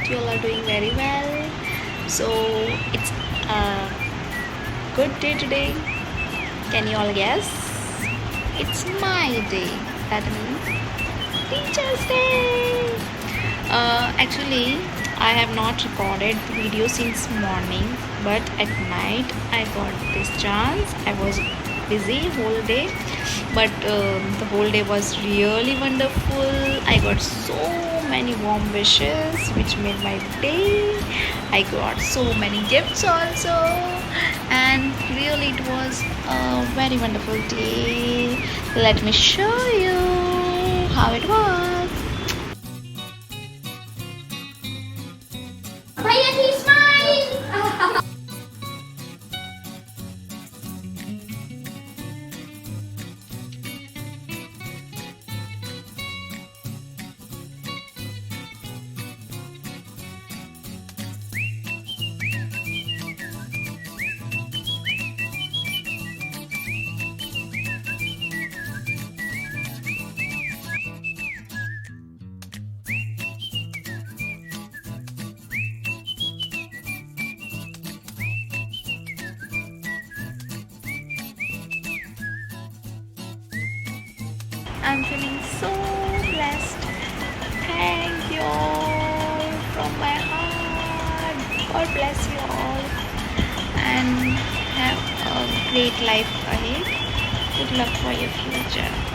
that you all are doing very well. So it's a good day today. Can you all guess? It's my day. That means Teacher's Day. Actually, I have not recorded the video since morning, but at night I got this chance. I was busy whole day, but the whole day was really wonderful. I got so many warm wishes which made my day. I got so many gifts also, and really it was a very wonderful day. Let me show you how it was. भैया की smile I'm feeling so blessed. Thank you all from my heart. God bless you all and have a great life ahead. Good luck for your future.